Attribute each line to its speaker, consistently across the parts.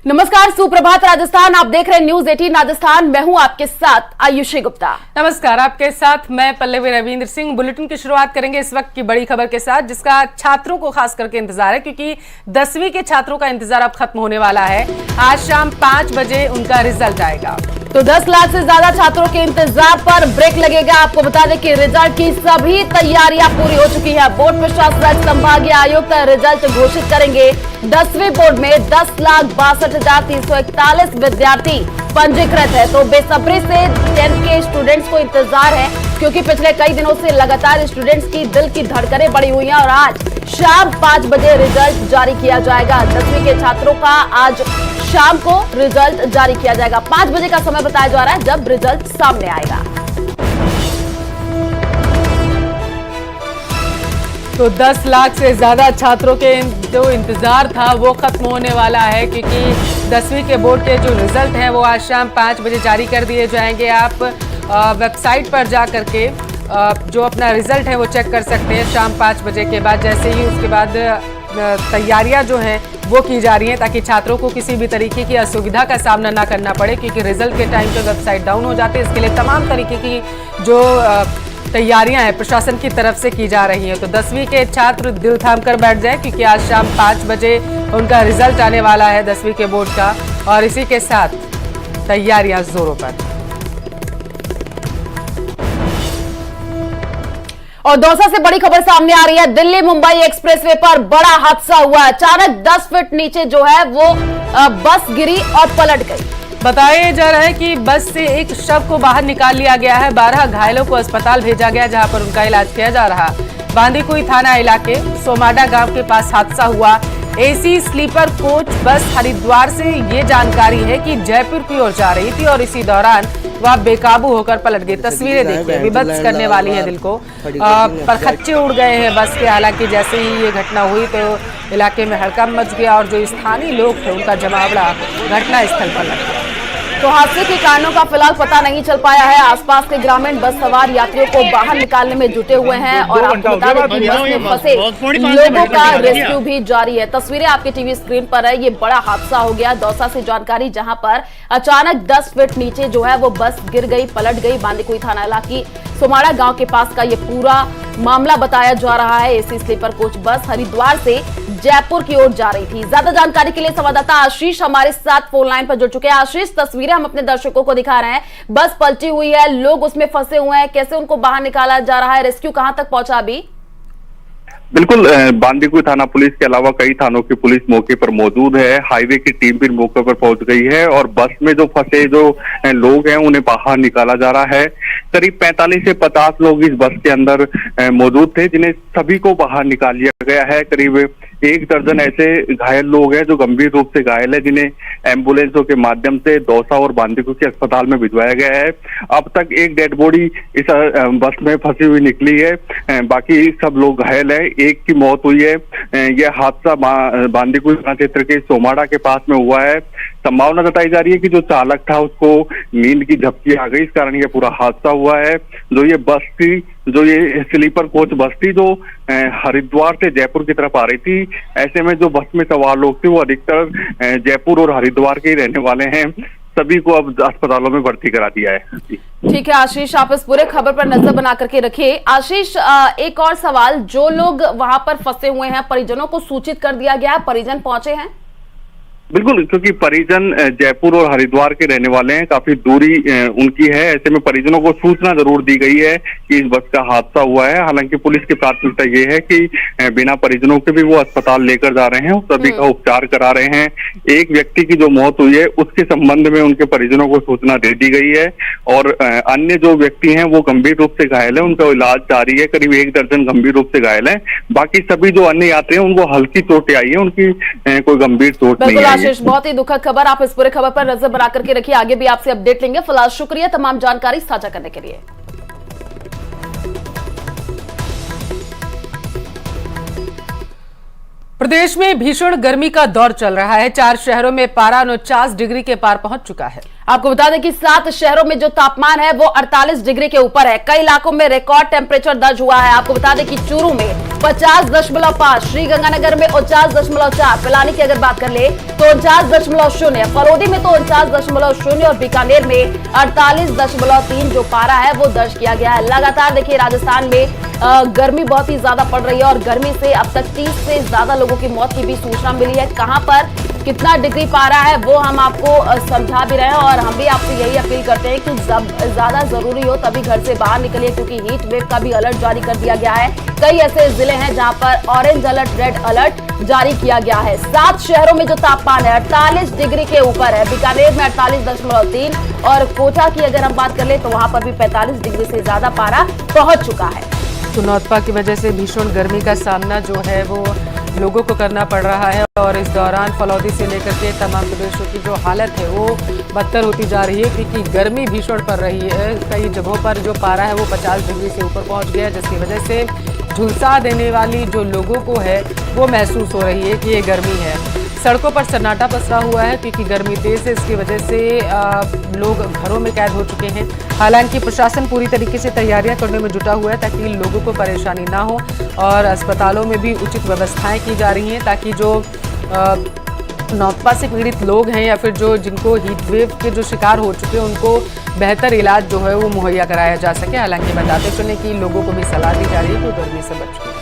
Speaker 1: नमस्कार, सुप्रभात राजस्थान। आप देख रहे हैं न्यूज 18 राजस्थान। मैं हूं आपके साथ आयुषी गुप्ता।
Speaker 2: नमस्कार, आपके साथ मैं पल्लवी रविंद्र सिंह। बुलेटिन की शुरुआत करेंगे इस वक्त की बड़ी खबर के साथ, जिसका छात्रों को खास करके इंतजार है, क्योंकि 10वीं के छात्रों का इंतजार अब खत्म होने वाला है। आज शाम 5 बजे उनका रिजल्ट आएगा।
Speaker 1: तो 10 लाख से ज्यादा छात्रों के इंतजार पर ब्रेक लगेगा। आपको बता दें कि रिजल्ट की सभी तैयारियां पूरी हो चुकी है। बोर्ड प्रशासक संभागीय आयुक्त रिजल्ट घोषित करेंगे। 10वीं बोर्ड में 10,62,341 विद्यार्थी पंजीकृत है। तो बेसब्री से 10th के स्टूडेंट्स को इंतजार है, क्योंकि पिछले कई दिनों से लगातार स्टूडेंट्स की दिल की धड़कनें बढ़ी हुई हैं और आज शाम 5 बजे रिजल्ट जारी किया जाएगा। 10वीं के छात्रों का आज शाम को रिजल्ट जारी किया जाएगा। 5 बजे का समय बताया जा रहा है जब रिजल्ट सामने आएगा।
Speaker 2: तो 10 लाख से ज्यादा छात्रों के जो इंतजार था वो खत्म होने वाला है, क्योंकि 10वीं के बोर्ड के जो रिजल्ट हैं वो आज शाम 5 बजे जारी कर दिए जाएंगे। आप वेबसाइट पर जा करके जो अपना रिजल्ट है वो चेक कर सकते हैं शाम 5 बजे के बाद। जैसे ही उसके बाद तैयारियां जो हैं वो की जा रही हैं, ताकि छात्रों को किसी भी तरीके की असुविधा का सामना ना करना पड़े, क्योंकि रिजल्ट के टाइम पे वेबसाइट डाउन हो जाती है। इसके लिए तमाम तरीके की जो तैयारियां हैं प्रशासन की तरफ से की जा रही हैं। तो 10वीं के छात्र दिल थाम कर बैठ जाएं, क्योंकि आज शाम 5 बजे उनका रिजल्ट आने वाला है 10वीं के बोर्ड का, और इसी के साथ तैयारियां जोरों पर।
Speaker 1: और दौसा से बड़ी खबर सामने आ रही है। दिल्ली मुंबई एक्सप्रेसवे पर बड़ा हादसा हुआ। अचानक 10 फीट नीचे जो है वो बस गिरी और पलट गई।
Speaker 2: बताया जा रहा है कि बस से एक शव को बाहर निकाल लिया गया है। 12 घायलों को अस्पताल भेजा गया, जहां पर उनका इलाज किया जा रहा। बांदीकुई थाना इलाके सोमाडा गांव के पास हादसा हुआ। AC sleeper coach bus Haridwar से ये जानकारी है कि जयपुर की ओर जा रही थी और इसी दौरान वह बेकाबू होकर पलट गई। तस्वीरें देखिए, विभत्स करने वाली है दिल को। परखच्चे उड़ गए हैं बस के। हालांकि जैसे ही ये घटना हुई तो इलाके में हड़कंप मच गया और जो स्थानीय लोग थे उनका जमावड़ा घटना स्थल पर लग गया।
Speaker 1: तो हादसे के कारणों का फिलहाल पता नहीं चल पाया है। आसपास के ग्रामीण बस सवार यात्रियों को बाहर निकालने में जुटे हुए हैं और आपको बता दें कि बस में फंसे लोगों का रेस्क्यू भी जारी है। तस्वीरें आपके टीवी स्क्रीन पर है। ये बड़ा हादसा हो गया दौसा से जानकारी, जहां पर अचानक 10 फीट नीचे जो है वो बस गिर गई, पलट गई। बांदीकुई थाना इलाके सोमाड़ा गांव के पास का ये पूरा मामला बताया जा रहा है। AC sleeper coach bus Haridwar से जयपुर की ओर जा रही थी। ज्यादा जानकारी के लिए संवाददाता आशीष हमारे साथ फोन लाइन पर जुड़ चुके हैं। आशीष, तस्वीरें हम अपने दर्शकों को दिखा रहे हैं। बस पलटी हुई है, लोग उसमें फंसे हुए हैं, कैसे उनको बाहर निकाला जा रहा है? रेस्क्यू कहां तक पहुंचा अभी?
Speaker 3: बिल्कुल, बांदीकुई थाना पुलिस के अलावा कई थानों की पुलिस मौके पर मौजूद है। हाईवे की टीम भी मौके पर पहुंच गई है और बस में जो फंसे जो लोग हैं उन्हें बाहर निकाला जा रहा है। करीब 45 से 50 लोग इस बस के अंदर मौजूद थे, जिन्हें सभी को बाहर निकाल लिया गया है। करीब 1 दर्जन ऐसे घायल लोग हैं जो गंभीर रूप से घायल है, जिन्हें एम्बुलेंसों के माध्यम से दौसा और बांदीकुई के अस्पताल में भिजवाया गया है। अब तक एक डेड बॉडी इस बस में फंसी हुई निकली है, बाकी सब लोग घायल है। एक की मौत हुई है। यह हादसा बांदीकुई थाना क्षेत्र के सोमाड़ा के पास में हुआ है। संभावना जताई जा रही है कि जो चालक था उसको नींद की झपकी आ गई, इस कारण यह पूरा हादसा हुआ है। जो ये बस थी, जो ये स्लीपर कोच बस थी, जो हरिद्वार से जयपुर की तरफ आ रही थी, ऐसे में जो बस में सवार लोग थे वो अधिकतर जयपुर और हरिद्वार के ही रहने वाले हैं। सभी को अब अस्पतालों में भर्ती करा दिया है।
Speaker 1: ठीक है आशीष, आप इस पूरे खबर पर नजर बना करके रखिए। आशीष, एक और सवाल, जो लोग वहां पर फंसे हुए हैं परिजनों को सूचित कर दिया गया, परिजन पहुंचे हैं?
Speaker 3: बिल्कुल, क्योंकि परिजन जयपुर और हरिद्वार के रहने वाले हैं, काफी दूरी उनकी है। ऐसे में परिजनों को सूचना जरूर दी गई है कि इस बस का हादसा हुआ है। हालांकि पुलिस की प्राथमिकता ये है कि बिना परिजनों के भी वो अस्पताल लेकर जा रहे हैं और सभी का उपचार करा रहे हैं। एक व्यक्ति की जो मौत हुई है उसके संबंध में उनके परिजनों को सूचना दे दी गई है और अन्य जो व्यक्ति हैं वो गंभीर रूप से घायल है, उनका इलाज जारी है। करीब 1 दर्जन गंभीर रूप से घायल है। बाकी सभी जो अन्य यात्री हैं उनको हल्की चोटें आई है, उनकी कोई गंभीर चोट नहीं आई।
Speaker 1: आशीष, बहुत ही दुखद खबर। आप इस पूरे खबर पर नजर बना करके रखिए, आगे भी आपसे अपडेट लेंगे। फिलहाल शुक्रिया तमाम जानकारी साझा करने के लिए।
Speaker 2: प्रदेश में भीषण गर्मी का दौर चल रहा है। 4 शहरों में पारा 49 डिग्री के पार पहुंच चुका है।
Speaker 1: आपको बता दें कि 7 शहरों में जो तापमान है वो 48 डिग्री के ऊपर है। कई इलाकों में रिकॉर्ड टेम्परेचर दर्ज हुआ है। आपको बता दें कि चूरू में 50.5, श्रीगंगानगर में 49.4, पिलानी की अगर बात कर ले तो 49.0, फलोदी में तो 49.0 और बीकानेर में 48.3 जो पारा है वो दर्ज किया गया है। लगातार देखिए राजस्थान में गर्मी बहुत ही ज्यादा पड़ रही है और गर्मी से अब तक 30 से ज्यादा लोगों की मौत की भी सूचना मिली है। कहां पर कितना डिग्री पारा है वो हम आपको समझा भी रहे हैं और हम भी आपसे यही अपील करते हैं कि जब ज्यादा जरूरी हो तभी घर से बाहर निकलिए, क्योंकि हीट वेव का भी अलर्ट जारी कर दिया गया है। कई ऐसे जिले हैं जहां पर ऑरेंज अलर्ट, रेड अलर्ट जारी किया गया है। 7 शहरों में जो तापमान है 48 डिग्री के ऊपर है। बीकानेर में 48.3 और कोटा की अगर हम बात कर ले तो वहां पर भी 45 डिग्री से ज्यादा पारा पहुंच चुका है।
Speaker 2: तो नौतपा की वजह से भीषण गर्मी का सामना जो है वो लोगों को करना पड़ रहा है और इस दौरान फलौदी से लेकर के तमाम प्रदेशों की जो हालत है वो बदतर होती जा रही है, क्योंकि गर्मी भीषण पड़ रही है। कई जगहों पर जो पारा है वो 50 डिग्री से ऊपर पहुंच गया, जिसकी वजह से झुलसा देने वाली जो लोगों को है वो महसूस हो रही है कि ये गर्मी है। सड़कों पर सन्नाटा पसरा हुआ है क्योंकि गर्मी तेज है, इसकी वजह से लोग घरों में कैद हो चुके हैं। हालांकि प्रशासन पूरी तरीके से तैयारियां करने में जुटा हुआ है ताकि लोगों को परेशानी ना हो और अस्पतालों में भी उचित व्यवस्थाएं की जा रही हैं ताकि जो नौतपा से पीड़ित लोग हैं या फिर जो जिनको हीट वेव के जो शिकार हो चुके हैं उनको बेहतर इलाज जो है वो मुहैया कराया जा सके। हालांकि बताते चलें कि लोगों को भी सलाह दी जा रही है कि गर्मी से बचें।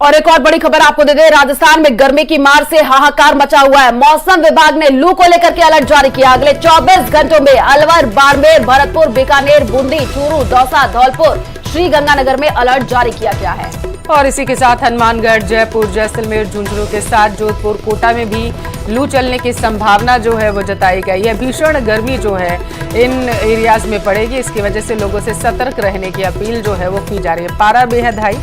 Speaker 1: और एक और बड़ी खबर आपको दे दें, राजस्थान में गर्मी की मार से हाहाकार मचा हुआ है। मौसम विभाग ने लू को लेकर के अलर्ट जारी किया। अगले 24 घंटों में अलवर, बाड़मेर, भरतपुर, बीकानेर, बूंदी, चूरू, दौसा, धौलपुर, श्रीगंगानगर में अलर्ट जारी किया गया है।
Speaker 2: और इसी के साथ हनुमानगढ़, जयपुर, जैसलमेर, झुंझुनू के साथ जोधपुर, कोटा में भी लू चलने की संभावना जो है वो जताई गई है। भीषण गर्मी जो है इन एरियाज में पड़ेगी, इसकी वजह से लोगों से सतर्क रहने की अपील जो है वो की जा रही है। पारा बेहद हाई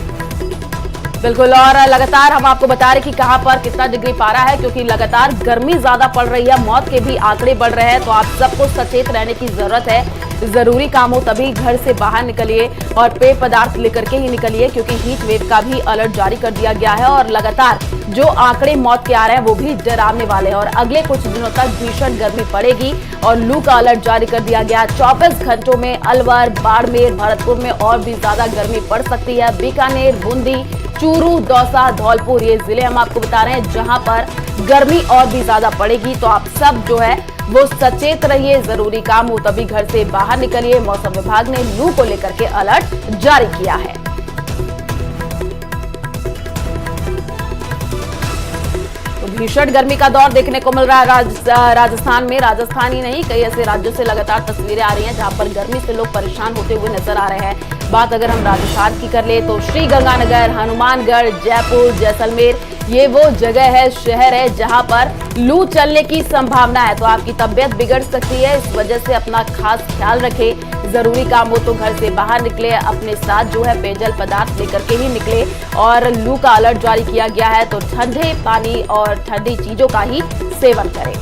Speaker 1: बिल्कुल, और लगातार हम आपको बता रहे कि कहां पर कितना डिग्री पारा है, क्योंकि लगातार गर्मी ज्यादा पड़ रही है, मौत के भी आंकड़े बढ़ रहे हैं। तो आप सबको सचेत रहने की जरूरत है। जरूरी काम हो तभी घर से बाहर निकलिए और पेय पदार्थ लेकर के ही निकलिए, क्योंकि हीट वेव का भी अलर्ट जारी कर दिया गया है और लगातार जो आंकड़े मौत के आ रहे हैं वो भी डरावने वाले हैं और अगले कुछ दिनों तक भीषण गर्मी पड़ेगी और लू का अलर्ट जारी कर दिया गया। 24 घंटों में अलवर, बाड़मेर, भरतपुर में और भी ज्यादा गर्मी पड़ सकती है। बीकानेर, बूंदी, चूरू, दौसा, धौलपुर ये जिले हम आपको बता रहे हैं जहां पर गर्मी और भी ज्यादा पड़ेगी। तो आप सब जो है वो सचेत रहिए, जरूरी काम हो तभी घर से बाहर निकलिए। मौसम विभाग ने लू को लेकर के अलर्ट जारी किया है। तो भीषण गर्मी का दौर देखने को मिल रहा है राजस्थान में। राजस्थान ही नहीं, कई ऐसे राज्यों से लगातार तस्वीरें आ रही हैं जहां पर गर्मी से लोग परेशान होते हुए नजर आ रहे हैं। बात अगर हम राजस्थान की कर ले तो श्रीगंगानगर, हनुमानगढ़, जयपुर, जैसलमेर ये वो जगह है, शहर है जहां पर लू चलने की संभावना है। तो आपकी तबीयत बिगड़ सकती है, इस वजह से अपना खास ख्याल रखें। जरूरी काम हो तो घर से बाहर निकले, अपने साथ जो है पेयजल पदार्थ लेकर के ही निकले और लू का अलर्ट जारी किया गया है तो ठंडे पानी और ठंडी चीजों का ही सेवन करें।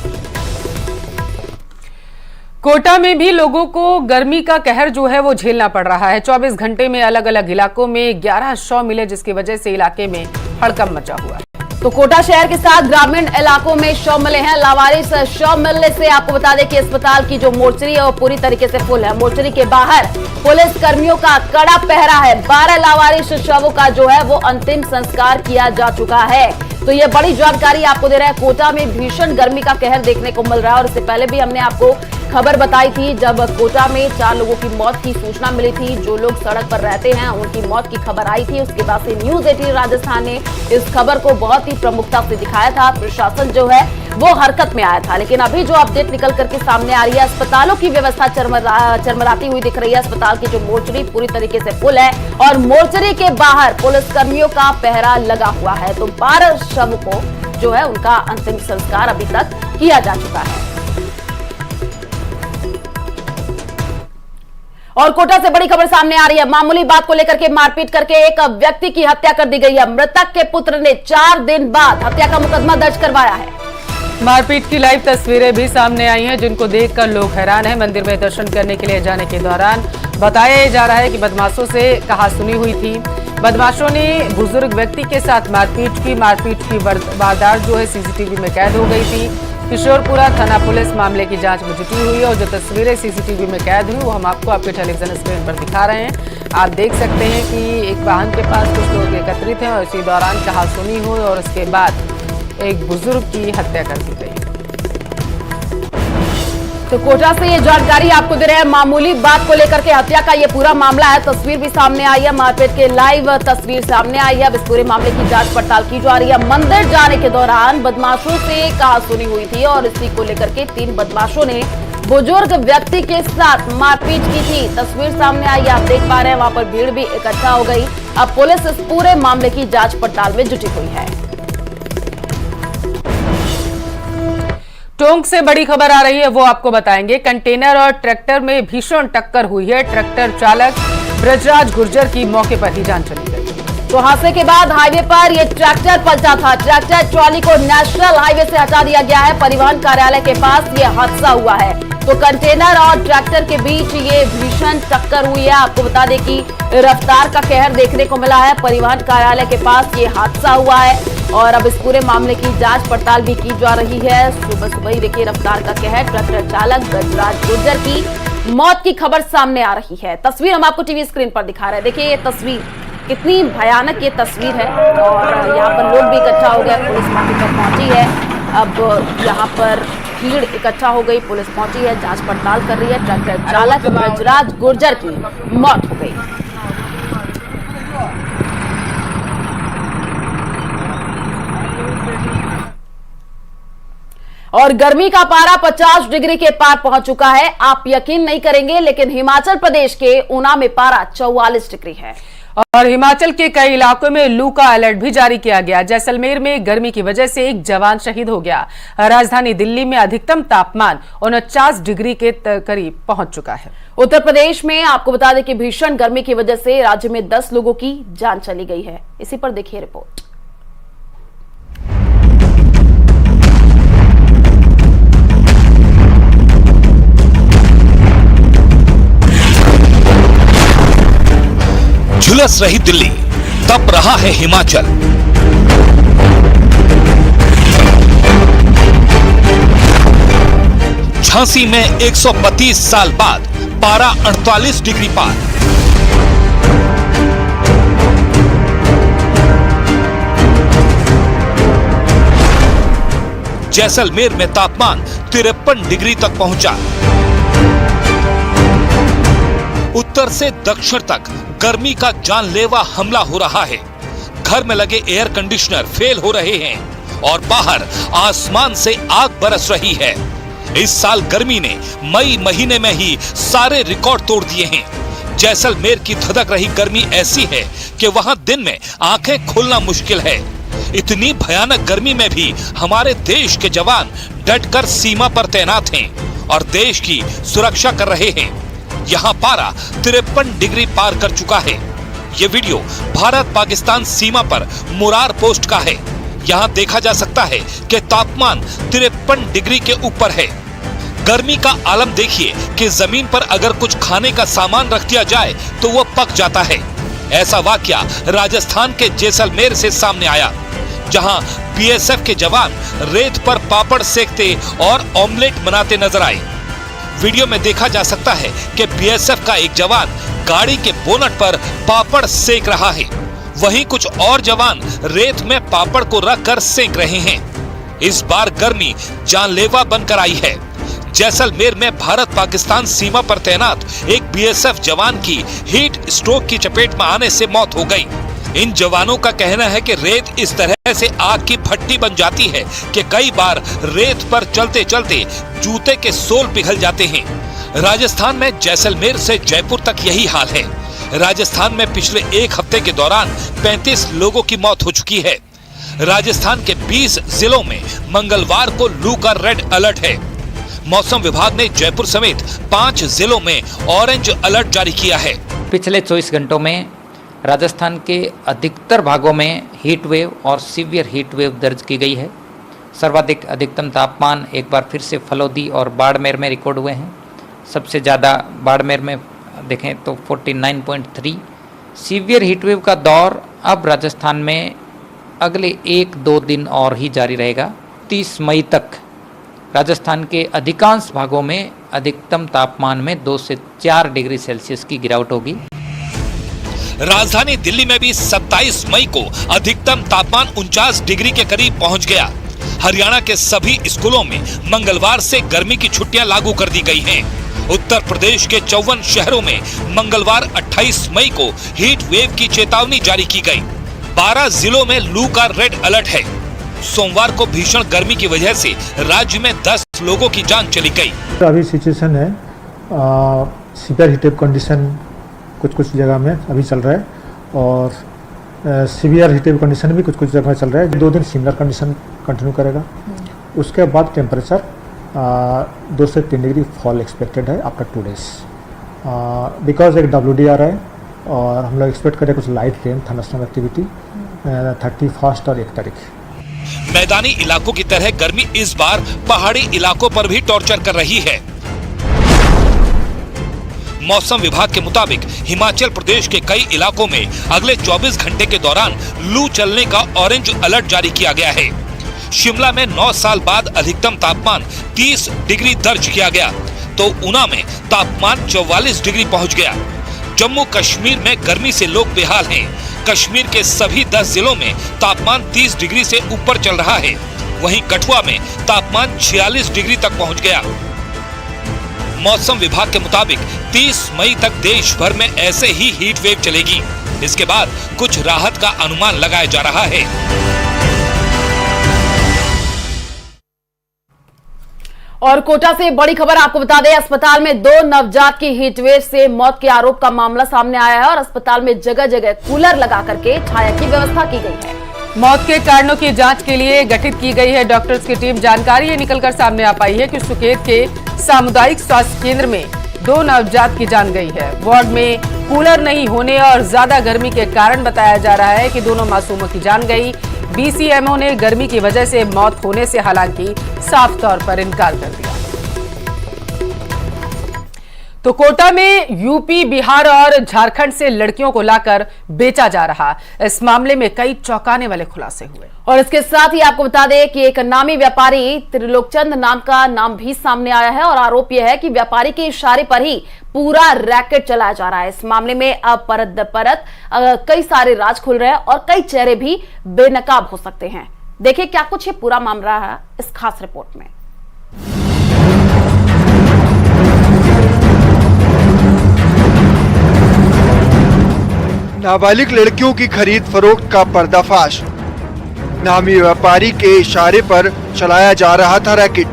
Speaker 2: कोटा में भी लोगों को गर्मी का कहर जो है वो झेलना पड़ रहा है। 24 घंटे में अलग अलग इलाकों में 11 शव मिले, जिसकी वजह से इलाके में हड़कंप मचा हुआ है।
Speaker 1: तो कोटा शहर के साथ ग्रामीण इलाकों में शव मिले हैं। लावारिस शव मिलने से आपको बता दें कि अस्पताल की जो मोर्चरी है वो पूरी तरीके से फुल है। मोर्चरी के बाहर पुलिस कर्मियों का कड़ा पहरा है। 12 लावारिस शवों का जो है वो अंतिम संस्कार किया जा चुका है। तो ये बड़ी जानकारी आपको दे रहा है। कोटा में भीषण गर्मी का कहर देखने को मिल रहा है और इससे पहले भी हमने आपको खबर बताई थी जब कोटा में 4 लोगों की मौत की सूचना मिली थी। जो लोग सड़क पर रहते हैं उनकी मौत की खबर आई थी। उसके बाद से न्यूज 18 राजस्थान ने इस खबर को बहुत ही प्रमुखता से दिखाया था। प्रशासन जो है वो हरकत में आया था, लेकिन अभी जो अपडेट निकल करके सामने आ रही है, अस्पतालों की व्यवस्था चरमराती हुई दिख रही है। अस्पताल की जो मोर्चरी पूरी तरीके से फुल है और मोर्चरी के बाहर पुलिस कर्मियों का पहरा लगा हुआ है। तो 12 शव को जो है उनका अंतिम संस्कार अभी तक किया जा चुका है। और कोटा से बड़ी खबर सामने आ रही है। मामूली बात को लेकर के मारपीट करके एक व्यक्ति की हत्या कर दी गई है। मृतक के पुत्र ने 4 दिन बाद हत्या का मुकदमा दर्ज करवाया है।
Speaker 2: मारपीट की लाइव तस्वीरें भी सामने आई हैं, जिनको देखकर लोग हैरान हैं। मंदिर में दर्शन करने के लिए जाने के दौरान बताया जा रहा है कि बदमाशों से कहासुनी हुई थी। बदमाशों ने बुजुर्ग व्यक्ति के साथ मारपीट की वारदात जो है सीसीटीवी में कैद हो गई थी। किशोरपुरा थाना पुलिस मामले की जांच में जुटी हुई है और जो तस्वीरें सीसीटीवी में कैद हुई वो हम आपको आपके टेलीविजन स्क्रीन पर दिखा रहे हैं। आप देख सकते हैं कि एक वाहन के पास कुछ लोग एकत्रित हैं और इसी दौरान कहासुनी हुई और उसके बाद एक बुजुर्ग की हत्या कर दी गई।
Speaker 1: तो कोटा से ये जानकारी आपको दे रहे हैं। मामूली बात को लेकर के हत्या का ये पूरा मामला है। तस्वीर भी सामने आई है, मारपीट के लाइव तस्वीर सामने आई है। अब इस पूरे मामले की जांच पड़ताल की जा रही है। मंदिर जाने के दौरान बदमाशों से कहासुनी हुई थी और इसी को लेकर के 3 बदमाशों ने बुजुर्ग व्यक्ति के साथ मारपीट की थी। तस्वीर सामने आई है, आप देख पा रहे हैं। वहां पर भीड़ भी इकट्ठा हो गई। अब पुलिस इस पूरे मामले की जांच पड़ताल में जुटी हुई है।
Speaker 2: टोंक से बड़ी खबर आ रही है, वो आपको बताएंगे। कंटेनर और ट्रैक्टर में भीषण टक्कर हुई है। ट्रैक्टर चालक ब्रजराज गुर्जर की मौके पर ही जान चली गई।
Speaker 1: तो हादसे के बाद हाईवे पर ये ट्रैक्टर पलटा था। ट्रैक्टर ट्रॉली को नेशनल हाईवे से हटा दिया गया है। परिवहन कार्यालय के पास ये हादसा हुआ है। तो कंटेनर और ट्रैक्टर के बीच ये भीषण टक्कर हुई है। आपको बता दें कि रफ्तार का कहर देखने को मिला है। परिवहन कार्यालय के पास ये हादसा हुआ है और अब इस पूरे मामले की जांच पड़ताल भी की जा रही है। सुबह ही देखिए रफ्तार का कहर, ट्रैक्टर चालक ब्रजराज गुर्जर की मौत की खबर सामने आ रही है। तस्वीर हम आपको टीवी स्क्रीन पर दिखा रहे हैं। देखिए ये तस्वीर कितनी भयानक ये तस्वीर है और यहाँ पर लोग भी इकट्ठा हो गए। पुलिस मौके पर पहुंची है। अब यहाँ पर भीड़ इकट्ठा हो गई, पुलिस पहुंची है, जांच पड़ताल कर रही है। ट्रैक्टर चालक ब्रजराज गुर्जर की मौत हो गई। और गर्मी का पारा 50 डिग्री के पार पहुंच चुका है। आप यकीन नहीं करेंगे, लेकिन हिमाचल प्रदेश के ऊना में पारा 44 डिग्री है।
Speaker 2: और हिमाचल के कई इलाकों में लू का अलर्ट भी जारी किया गया। जैसलमेर में गर्मी की वजह से एक जवान शहीद हो गया। राजधानी दिल्ली में अधिकतम तापमान 49 डिग्री के करीब पहुंच चुका है।
Speaker 1: उत्तर प्रदेश में आपको बता दें कि भीषण गर्मी की वजह से राज्य में 10 लोगों की जान चली गई है। इसी पर देखिए रिपोर्ट।
Speaker 4: झुलस रही दिल्ली, तप रहा है हिमाचल। झांसी में 132 साल बाद पारा 48 डिग्री पार। जैसलमेर में तापमान 53 डिग्री तक पहुंचा। उत्तर से दक्षिण तक गर्मी का जानलेवा हमला हो रहा है। घर में लगे एयर कंडीशनर फेल हो रहे हैं और बाहर आसमान से आग बरस रही है। इस साल गर्मी ने मई महीने में ही सारे रिकॉर्ड तोड़ दिए हैं। जैसलमेर की धधक रही गर्मी ऐसी है कि वहां दिन में आंखें खोलना मुश्किल है। इतनी भयानक गर्मी में भी हमारे देश के जवान डटकर सीमा पर तैनात हैं और देश की सुरक्षा कर रहे हैं। यहाँ पारा 53 डिग्री पार कर चुका है। ये वीडियो भारत पाकिस्तान सीमा पर मुरार पोस्ट का है। यहाँ देखा जा सकता है कि तापमान 53 डिग्री के ऊपर है। गर्मी का आलम देखिए कि जमीन पर अगर कुछ खाने का सामान रख दिया जाए तो वो पक जाता है। ऐसा वाकया राजस्थान के जैसलमेर से सामने आया, जहां बीएसएफ के जवान रेत पर पापड़ सेकते और ऑमलेट बनाते नजर आए। वीडियो में देखा जा सकता है कि बीएसएफ का एक जवान गाड़ी के बोनट पर पापड़ सेक रहा है, वहीं कुछ और जवान रेत में पापड़ को रखकर सेक रहे हैं। इस बार गर्मी जानलेवा बनकर आई है। जैसलमेर में भारत पाकिस्तान सीमा पर तैनात एक बीएसएफ जवान की हीट स्ट्रोक की चपेट में आने से मौत हो गई। इन जवानों का कहना है कि रेत इस तरह से आग की भट्टी बन जाती है कि कई बार रेत पर चलते चलते जूते के सोल पिघल जाते हैं। राजस्थान में जैसलमेर से जयपुर तक यही हाल है। राजस्थान में पिछले एक हफ्ते के दौरान 35 लोगों की मौत हो चुकी है। राजस्थान के 20 जिलों में मंगलवार को लू का रेड अलर्ट है। मौसम विभाग ने जयपुर समेत 5 जिलों में ऑरेंज अलर्ट जारी किया है।
Speaker 5: पिछले 24 घंटों में राजस्थान के अधिकतर भागों में हीट वेव और सीवियर हीट वेव दर्ज की गई है। सर्वाधिक अधिकतम तापमान एक बार फिर से फलोदी और बाड़मेर में रिकॉर्ड हुए हैं। सबसे ज़्यादा बाड़मेर में देखें तो 49.3, सीवियर हीटवेव का दौर अब राजस्थान में अगले 1-2 दिन और ही जारी रहेगा। 30 मई तक राजस्थान के अधिकांश भागों में अधिकतम तापमान में 2 से 4 डिग्री सेल्सियस की गिरावट होगी।
Speaker 4: राजधानी दिल्ली में भी 27 मई को अधिकतम तापमान 49 डिग्री के करीब पहुंच गया। हरियाणा के सभी स्कूलों में मंगलवार से गर्मी की छुट्टियां लागू कर दी गई हैं। उत्तर प्रदेश के 54 शहरों में मंगलवार 28 मई को हीट वेव की चेतावनी जारी की गई। 12 जिलों में लू का रेड अलर्ट है। सोमवार को भीषण गर्मी की वजह से राज्य में 10 लोगों की जान चली गई।
Speaker 6: अभी सिचुएशन है सीवियर हीट वेव कंडीशन कुछ जगह में अभी चल रहा है और सीवियर हीट वेव कंडीशन भी कुछ जगह में चल रहा है। 2 दिन सिमिलर कंडीशन कंटिन्यू करेगा। उसके बाद टेम्परेचर 2 से 3 डिग्री फॉल एक्सपेक्टेड है आफ्टर 2 डेज बिकॉज एक WD आ रहा है और हम लोग एक्सपेक्ट करें कुछ लाइट रेन थंडरस्टॉर्म एक्टिविटी 31 और 1 तारीख।
Speaker 4: मैदानी इलाकों की तरह गर्मी इस बार पहाड़ी इलाकों पर भी टॉर्चर कर रही है। मौसम विभाग के मुताबिक हिमाचल प्रदेश के कई इलाकों में अगले 24 घंटे के दौरान लू चलने का ऑरेंज अलर्ट जारी किया गया है। शिमला में 9 साल बाद अधिकतम तापमान 30 डिग्री दर्ज किया गया तो ऊना में तापमान 44 डिग्री पहुंच गया। जम्मू कश्मीर में गर्मी से लोग बेहाल हैं। कश्मीर के सभी 10 जिलों में तापमान 30 डिग्री से ऊपर चल रहा है। वहीं कठुआ में तापमान 46 डिग्री तक पहुंच गया। मौसम विभाग के मुताबिक 30 मई तक देश भर में ऐसे ही हीट वेव चलेगी। इसके बाद कुछ राहत का अनुमान लगाया जा रहा है।
Speaker 1: और कोटा से बड़ी खबर आपको बता दें, अस्पताल में 2 नवजात की हीटवेव से मौत के आरोप का मामला सामने आया है और अस्पताल में जगह जगह कूलर लगा करके छाया की व्यवस्था की गई है।
Speaker 2: मौत के कारणों की जांच के लिए गठित की गई है डॉक्टर्स की टीम। जानकारी ये निकलकर सामने आ पाई है कि सुकेत के सामुदायिक स्वास्थ्य केंद्र में 2 नवजात की जान गई है। वार्ड में कूलर नहीं होने और ज्यादा गर्मी के कारण बताया जा रहा है कि दोनों मासूमों की जान गई। BCMO ने गर्मी की वजह से मौत होने से हालांकि साफ तौर पर इनकार कर दिया। तो कोटा में यूपी, बिहार और झारखंड से लड़कियों को लाकर बेचा जा रहा। इस मामले में कई चौंकाने वाले खुलासे हुए
Speaker 1: और इसके साथ ही आपको बता दें कि एक नामी व्यापारी त्रिलोकचंद नाम का नाम भी सामने आया है और आरोप यह है कि व्यापारी के इशारे पर ही पूरा रैकेट चलाया जा रहा है। इस मामले में अब परत दर परत कई सारे राज खुल रहे हैं और कई चेहरे भी बेनकाब हो सकते हैं। देखिए क्या कुछ ये पूरा मामला है इस खास रिपोर्ट में।
Speaker 7: नाबालिग लड़कियों की खरीद फरोख्त का पर्दाफाश। नामी व्यापारी के इशारे पर चलाया जा रहा था रैकेट।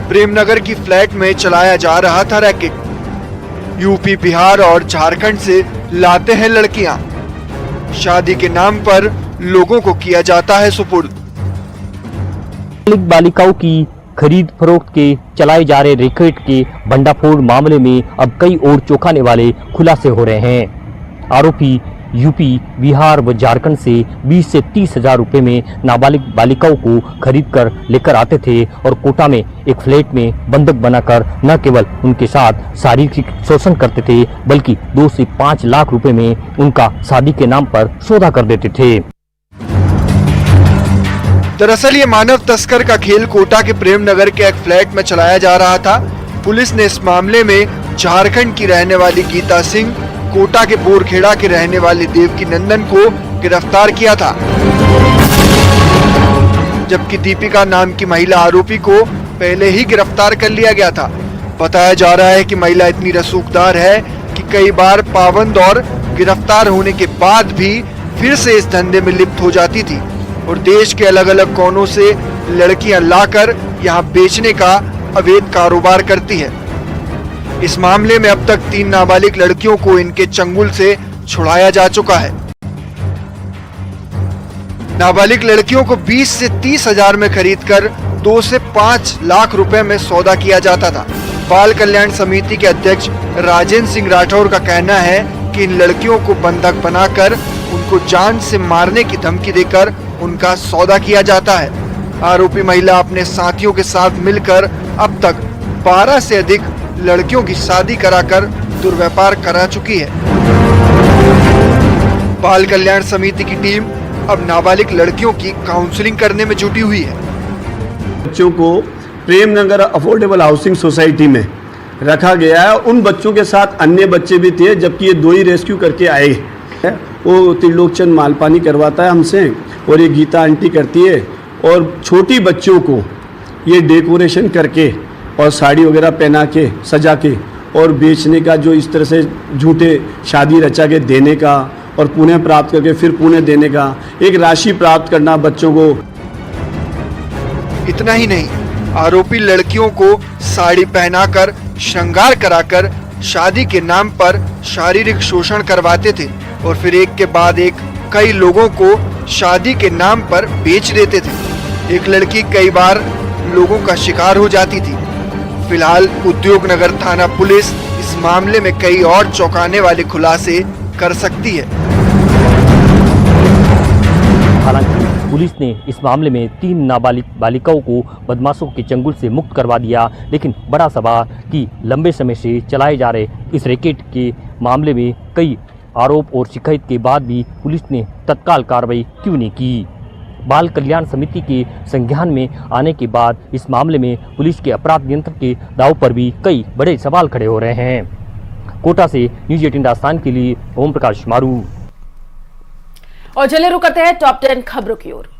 Speaker 7: प्रेमनगर की फ्लैट में चलाया जा रहा था रैकेट। यूपी, बिहार और झारखंड से लाते हैं लड़कियां। शादी के नाम पर लोगों को किया जाता है सुपुर्द।
Speaker 8: बालिकाओं की खरीद फरोख्त के चलाए जा रहे रैकेट के भंडाफोड़ मामले में अब कई और चौंकाने वाले खुलासे हो रहे हैं। आरोपी यूपी, बिहार व झारखंड से 20 से 30 हजार रुपए में नाबालिग बालिकाओं को खरीद कर लेकर आते थे और कोटा में एक फ्लैट में बंधक बनाकर न केवल उनके साथ शारीरिक शोषण करते थे बल्कि 2 से 5 लाख रुपए में उनका शादी के नाम पर सौदा कर देते थे।
Speaker 7: दरअसल ये मानव तस्कर का खेल कोटा के प्रेमनगर के एक फ्लैट में चलाया जा रहा था। पुलिस ने इस मामले में झारखंड की रहने वाली गीता सिंह, कोटा के बोरखेड़ा के रहने वाले देवकी नंदन को गिरफ्तार किया था, जबकि दीपिका नाम की महिला आरोपी को पहले ही गिरफ्तार कर लिया गया था। बताया जा रहा है कि महिला इतनी रसूखदार है कि कई बार पाबंद और गिरफ्तार होने के बाद भी फिर से इस धंधे में लिप्त हो जाती थी और देश के अलग अलग कोनों से लड़कियां लाकर यहां बेचने का अवैध कारोबार करती है। इस मामले में अब तक 3 नाबालिग लड़कियों को इनके चंगुल से छुड़ाया जा चुका है। नाबालिग लड़कियों को 20 से 30 हजार में खरीदकर 2 से 5 लाख रुपए में सौदा किया जाता था। बाल कल्याण समिति के अध्यक्ष राजेंद्र सिंह राठौर का कहना है कि इन लड़कियों को बंधक बनाकर उनको जान से मारने की धमकी देकर उनका सौदा किया जाता है। आरोपी महिला अपने साथियों के साथ मिलकर अब तक 12 से अधिक लड़कियों की शादी कराकर दुर्व्यापार करा चुकी है। बाल कल्याण समिति की टीम अब नाबालिग लड़कियों की काउंसलिंग करने में जुटी हुई है।
Speaker 9: बच्चों को Prem Nagar affordable housing society में रखा गया है। उन बच्चों के साथ अन्य बच्चे भी थे, जबकि ये 2 ही रेस्क्यू करके आए हैं। वो त्रिलोकचंद मालपानी करवाता है हमसे और ये गीता आंटी करती है। और छोटी बच्चों को ये डेकोरेशन करके और साड़ी वगैरह पहना के सजा के और बेचने का, जो इस तरह से झूठे शादी रचा के देने का और पुण्य प्राप्त करके फिर पुण्य देने का, एक राशि प्राप्त करना बच्चों को।
Speaker 7: इतना ही नहीं, आरोपी लड़कियों को साड़ी पहनाकर श्रृंगार कराकर शादी के नाम पर शारीरिक शोषण करवाते थे और फिर एक के बाद एक कई लोगों को शादी के नाम पर बेच देते थे। एक लड़की कई बार लोगों का शिकार हो जाती थी। फिलहाल उद्योगनगर थाना पुलिस इस मामले में कई और चौंकाने वाले खुलासे कर सकती है।
Speaker 8: हालांकि पुलिस ने इस मामले में 3 नाबालिग बालिकाओं को बदमाशों के चंगुल से मुक्त करवा दिया, लेकिन बड़ा सवाल कि लंबे समय से चलाए जा रहे इस रैकेट के मामले में कई आरोप और शिकायत के बाद भी पुलिस ने तत्काल कार्रवाई क्यों नहीं की। बाल कल्याण समिति के संज्ञान में आने के बाद इस मामले में पुलिस के अपराध नियंत्रण के दाव पर भी कई बड़े सवाल खड़े हो रहे हैं। कोटा से न्यूज़ 18 राजस्थान के लिए ओम प्रकाश मारू।
Speaker 1: और चलिए रुक करते हैं टॉप 10 खबरों की ओर।